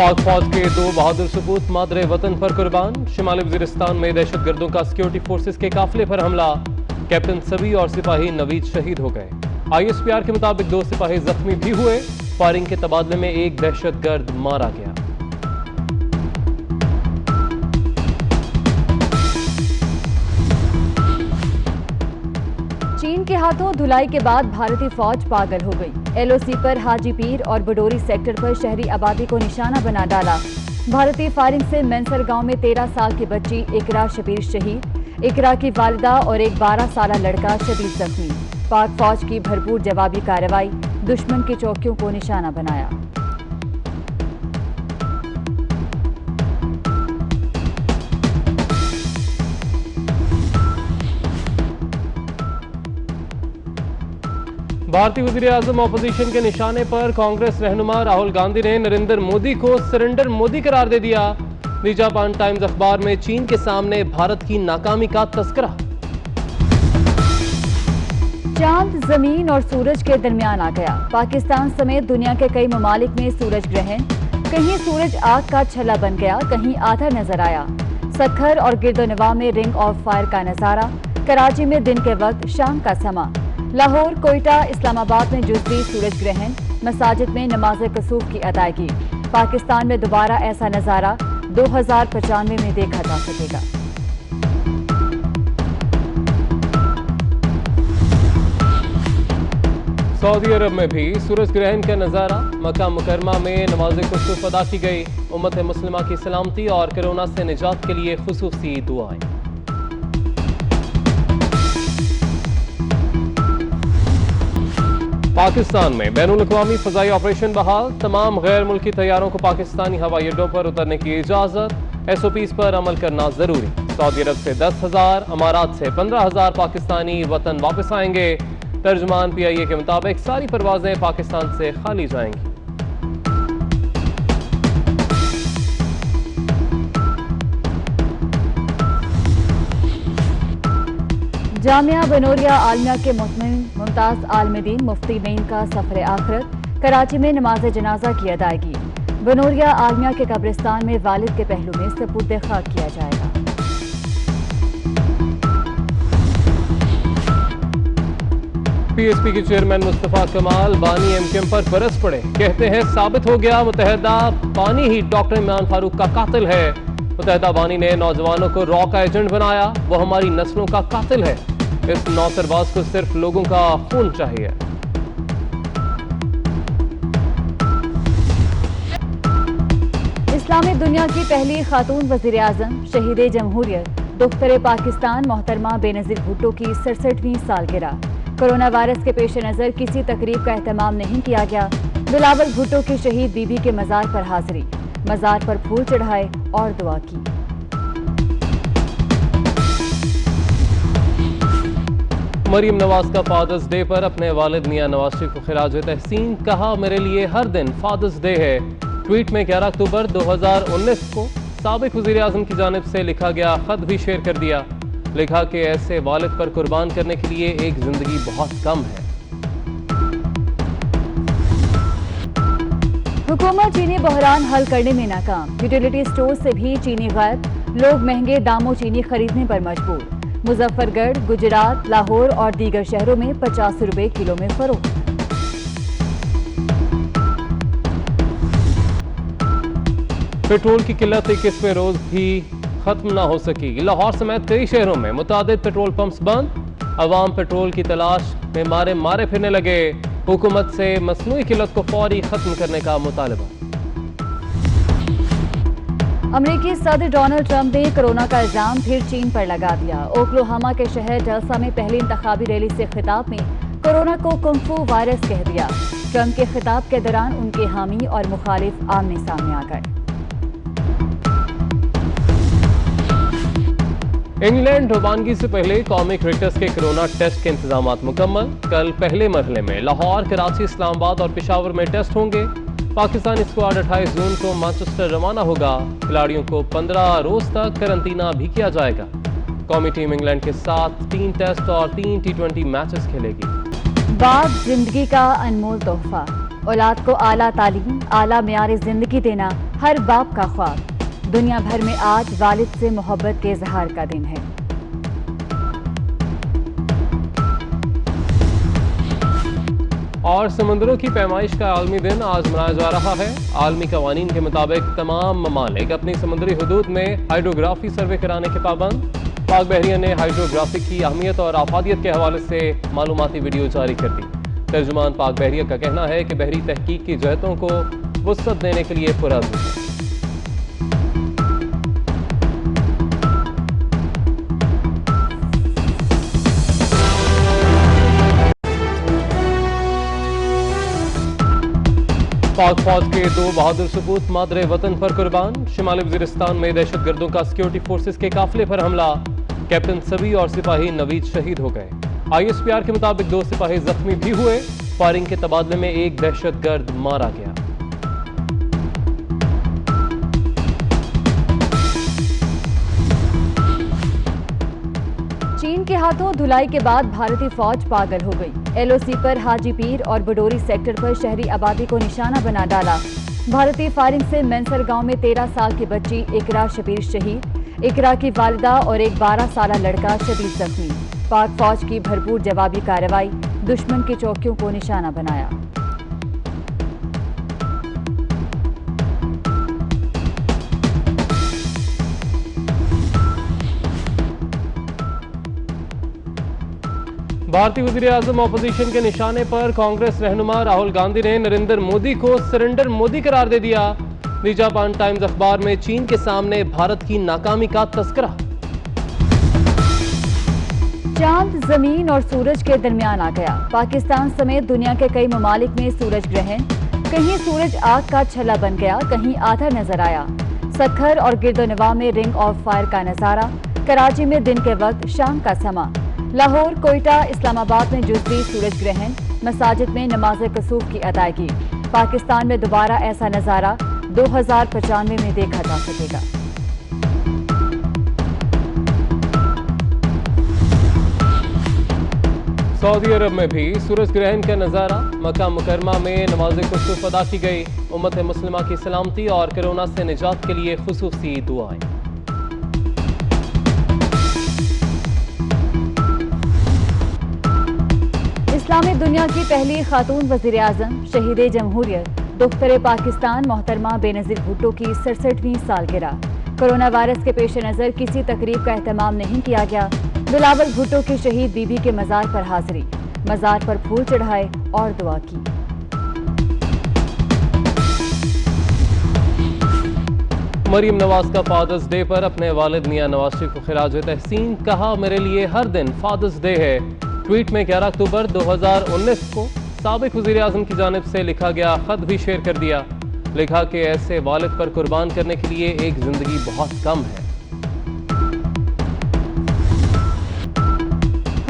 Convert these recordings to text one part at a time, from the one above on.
पाक फौज के 2 बहादुर सपूत मादरे वतन पर कुर्बान। शिमाली वजीरिस्तान में दहशतगर्दों का सिक्योरिटी फोर्सेस के काफिले पर हमला। कैप्टन सबी और सिपाही नवीद शहीद हो गए। ISPR के मुताबिक 2 सिपाही जख्मी भी हुए। फायरिंग के तबादले में एक दहशतगर्द मारा गया। चीन के हाथों धुलाई के बाद भारतीय फौज पागल हो गई। LOC पर हाजी पीर और बडोरी सेक्टर पर शहरी आबादी को निशाना बना डाला। भारतीय फायरिंग से मैंसर गांव में 13 साल की बच्ची इकरा शबीर शहीद, इकरा की वालिदा और एक 12 साल लड़का शदीद जख्मी। पाक फौज की भरपूर जवाबी कार्रवाई, दुश्मन की चौकियों को निशाना बनाया। भारतीय वज़ीर-ए-आज़म ऑपोजिशन के निशाने पर। कांग्रेस रहनुमा राहुल गांधी ने नरेंद्र मोदी को सरेंडर मोदी करार दे दिया। दी जापान टाइम्स अखबार में चीन के सामने भारत की नाकामी का तस्करा। चांद, जमीन और सूरज के दरमियान आ गया। पाकिस्तान समेत दुनिया के कई ममालिक में सूरज ग्रहण। कहीं सूरज आग का छल्ला बन गया, कहीं आधा नजर आया। सखर और गिरदोनवा में रिंग ऑफ फायर का नजारा। कराची में दिन के वक्त शाम का समा। लाहौर, कोयटा, इस्लामाबाद में जुज़वी सूरज ग्रहण। मसाजिद में नमाज कसूफ की अदायगी। पाकिस्तान में दोबारा ऐसा नजारा 2095 में देखा जा सकेगा। सऊदी अरब में भी सूरज ग्रहण का नजारा। मक्का मुकरमा में नमाज कुसूफ अदा की गई। उम्मत मुस्लिमा की सलामती और कोरोना से निजात के लिए खुसूसी दुआएं। पाकिस्तान में बैनुल-अक़वामी फ़ज़ाई ऑपरेशन बहाल। तमाम गैर मुल्की तैयारों को पाकिस्तानी हवाई अड्डों पर उतरने की इजाज़त। SOPs पर अमल करना जरूरी। सऊदी अरब से 10,000, अमारात से 15,000 पाकिस्तानी वतन वापस आएंगे। तर्जुमान PIA के मुताबिक सारी परवाजें पाकिस्तान से खाली जाएंगी। जामिया बनोरिया आलमिया के मुमताज आलमदीन मुफ्ती नईम का सफर आखिरत। कराची में नमाज जनाजा की अदायगी। बनोरिया आलमिया के कब्रिस्तान में वालिद के पहलू में सपुर्द खाक किया जाएगा। PSP के चेयरमैन मुस्तफा कमाल बानी MKM पर बरस पड़े। कहते हैं साबित हो गया मुतहदा बानी ही डॉक्टर इमरान फारूक का कातिल है। मुतहदा बानी ने नौजवानों को रॉ का एजेंट बनाया। वो हमारी नस्लों का कातिल है। इस नौसरबाज को सिर्फ लोगों का खून चाहिए। इस्लामी दुनिया की पहली खातून वज़ीर-ए-आज़म, शहीद जमहूरियत, दुख्तर पाकिस्तान मोहतरमा बेनज़ीर भुट्टो की 67वीं सालगिरह। कोरोना वायरस के पेश नज़र किसी तकरीब का एहतमाम नहीं किया गया। बिलावल भुट्टो की शहीद बीबी के मज़ार पर हाजिरी, मज़ार पर फूल चढ़ाए और दुआ की। मरीम नवाज का फादर्स डे पर अपने वालिद मियां नवाज शरीफ को खिराज तहसीन। कहा मेरे लिए हर दिन फादर्स डे है। ट्वीट में 11 अक्टूबर 2019 को साबिक वज़ीर-ए-आज़म की जानिब से लिखा गया खत भी शेयर कर दिया। लिखा कि ऐसे वालिद पर कुर्बान करने के लिए एक जिंदगी बहुत कम है। हुकूमत चीनी बहरान हल करने में नाकाम। यूटिलिटी स्टोर से भी चीनी गायब। लोग महंगे दामों चीनी खरीदने पर मजबूर। मुजफ्फरगढ़, गुजरात, लाहौर और दीगर शहरों में 50 रुपए किलो में फरोख्त। पेट्रोल की किल्लत 21वें रोज भी खत्म ना हो सकी। लाहौर समेत कई शहरों में मुतादिद पेट्रोल पंप्स बंद। अवाम पेट्रोल की तलाश में मारे फिरने लगे। हुकूमत से मसनूई किल्लत को फौरी खत्म करने का मुतालबा। अमेरिकी सदर डोनाल्ड ट्रंप ने कोरोना का इल्जाम फिर चीन पर लगा दिया। ओक्लाहोमा के शहर टल्सा में पहली इंतखाबी रैली से खिताब में कोरोना को कुंग-फू वायरस कह दिया। ट्रंप के खिताब के दौरान उनके हामी और मुखालिफ आमने सामने आ गए। इंग्लैंड रवानगी से पहले कौमी क्रिकेटर्स के कोरोना टेस्ट के इंतजाम मुकम्मल। कल पहले मरहले में लाहौर, कराची, इस्लामाबाद और पेशावर में टेस्ट होंगे। पाकिस्तानी स्क्वाड 28 जून को मैनचेस्टर रवाना होगा। खिलाड़ियों को 15 रोज तक करंतना भी किया जाएगा। कौमी टीम इंग्लैंड के साथ 3 टेस्ट और 3 T20 मैचेस खेलेगी। बाप जिंदगी का अनमोल तोहफा। औलाद को आला तालीम, आला मियार जिंदगी देना हर बाप का ख्वाब। दुनिया भर में आज वालिद से मोहब्बत के इजहार का दिन है। और समंदरों की पैमाइश का आलमी दिन आज मनाया जा रहा है। आलमी कवानीन के मुताबिक तमाम ममालिक अपनी समुद्री हदूद में हाइड्रोग्राफी सर्वे कराने के पाबंद। पाक बहरिया ने हाइड्रोग्राफी की अहमियत और आफादियत के हवाले से मालूमाती वीडियो जारी कर दी। तर्जुमान पाक बहरिया का कहना है कि बहरी तहकीक की जहतों को वुसअत देने के लिए पुरअज़्म है। पाक फौज के 2 बहादुर सपूत मादरे वतन पर कुर्बान। शिमाली वजीरिस्तान में दहशतगर्दों का सिक्योरिटी फोर्सेस के काफिले पर हमला। कैप्टन सबी और सिपाही नवीद शहीद हो गए। ISPR के मुताबिक 2 सिपाही जख्मी भी हुए। फायरिंग के तबादले में एक दहशतगर्द मारा गया। चीन के हाथों धुलाई के बाद भारतीय फौज पागल हो गई। LOC पर हाजी पीर और बडोरी सेक्टर पर शहरी आबादी को निशाना बना डाला। भारतीय फायरिंग से मैंसर गांव में 13 साल की बच्ची इकरा शबीर शहीद। इकरा की वालिदा और एक 12 साल लड़का शदीद जख्मी। पाक फौज की भरपूर जवाबी कार्रवाई, दुश्मन की चौकियों को निशाना बनाया। भारतीय वज़ीर-ए-आज़म अपोजिशन के निशाने पर कांग्रेस रहनुमा राहुल गांधी ने नरेंद्र मोदी को सरेंडर मोदी करार दे दिया। दी जापान टाइम्स अखबार में चीन के सामने भारत की नाकामी का तस्करा। चांद जमीन और सूरज के दरमियान आ गया। पाकिस्तान समेत दुनिया के कई ममालिक में सूरज ग्रहण। कहीं सूरज आग का छल्ला बन गया, कहीं आधा नजर आया। सखर और गिरदोनवा में रिंग ऑफ फायर का नजारा। कराची में दिन के वक्त शाम का समा। लाहौर, कोयटा, इस्लामाबाद में जुज़वी सूरज ग्रहण। मसाजिद में नमाज कसूफ की अदायगी। पाकिस्तान में दोबारा ऐसा नजारा 2095 में देखा जा सकेगा। सऊदी अरब में भी सूरज ग्रहण का नजारा। मक्का मुकरमा में नमाज कुसूफ अदा की गई। उम्मत मुस्लिमा की सलामती और कोरोना से निजात के लिए खुसूसी दुआएं। इस्लामी दुनिया की पहली खातून वज़ीर-ए-आज़म, शहीद जमहूरियत, दुख्तर पाकिस्तान मोहतरमा बेनज़ीर भुट्टो की 67वीं सालगिरह। कोरोना वायरस के पेश नज़र किसी तकरीब का एहतमाम नहीं किया गया। बिलावल भुट्टो की शहीद बीबी के मज़ार पर हाजिरी, मज़ार पर फूल चढ़ाए और दुआ की। मरीम नवाज का फादर्स डे पर अपने वालिद मियां नवाज शरीफ को खिराज तहसीन। कहा, मेरे लिए हर दिन फादर्स डे है। ट्वीट में 11 अक्टूबर 2019 को साबिक वज़ीर-ए-आज़म की जानिब से लिखा गया खत भी शेयर कर दिया। लिखा कि ऐसे वालिद पर कुर्बान करने के लिए एक जिंदगी बहुत कम है।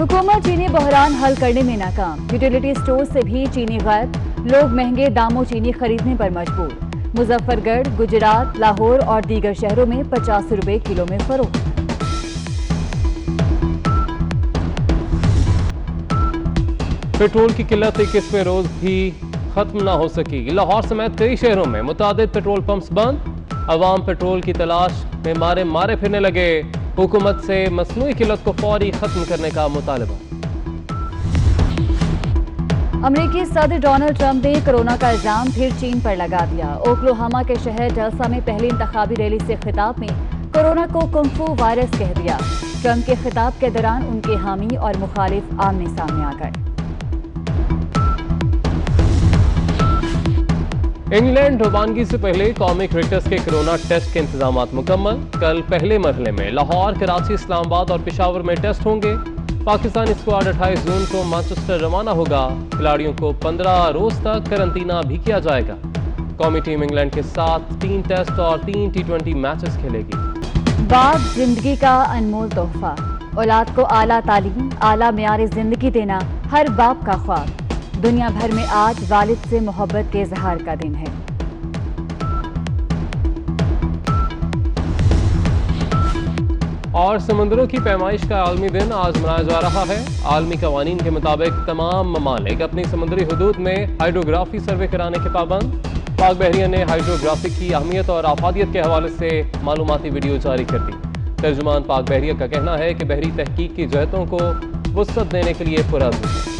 हुकूमत चीनी बहरान हल करने में नाकाम। यूटिलिटी स्टोर से भी चीनी गायब। लोग महंगे दामों चीनी खरीदने पर मजबूर। मुजफ्फरगढ़, गुजरात, लाहौर और दीगर शहरों में 50 रुपए किलो में फरोख्त। पेट्रोल की किल्लत 21वें रोज भी खत्म ना हो सकी। लाहौर समेत कई शहरों में मुतादिद पेट्रोल पंप्स बंद। अवाम पेट्रोल की तलाश में मारे फिरने लगे। हुकूमत से मसनूई किल्लत को फौरी खत्म करने का मुतालबा। अमेरिकी सदर डोनाल्ड ट्रंप ने कोरोना का इल्जाम फिर चीन पर लगा दिया। ओक्लाहोमा के शहर टल्सा में पहली इंतखाबी रैली से खिताब में कोरोना को कुंफू वायरस कह दिया। ट्रंप के खिताब के दौरान उनके हामी और मुखालिफ आमने सामने आ गए। इंग्लैंड रवानगी से पहले कौमी क्रिकेटर्स के कोरोना टेस्ट के इंतजाम मुकम्मल। कल पहले मरहले में लाहौर, कराची, इस्लामाबाद और पेशावर में टेस्ट होंगे। पाकिस्तानी स्क्वाड 28 जून को मैनचेस्टर रवाना होगा। खिलाड़ियों को 15 रोज तक करंतना भी किया जाएगा। कौमी टीम इंग्लैंड के साथ 3 टेस्ट और 3 T20 मैचेस खेलेगी। बाप जिंदगी का अनमोल तोहफा। औलाद को आला तालीम, आला मेयार जिंदगी देना हर बाप का ख्वाब। दुनिया भर में आज वालिद से मोहब्बत के इजहार का दिन है। और समंदरों की पैमाइश का आलमी दिन आज मनाया जा रहा है। आलमी कवानीन के मुताबिक तमाम ममालिक अपनी समुद्री हदूद में हाइड्रोग्राफी सर्वे कराने के पाबंद। पाक बहरिया ने हाइड्रोग्राफी की अहमियत और आफादियत के हवाले से मालूमाती वीडियो जारी कर दी। तर्जुमान पाक बहरिया का कहना है कि बहरी तहकीक की जहतों को वुसअत देने के लिए पुरअज़्म है।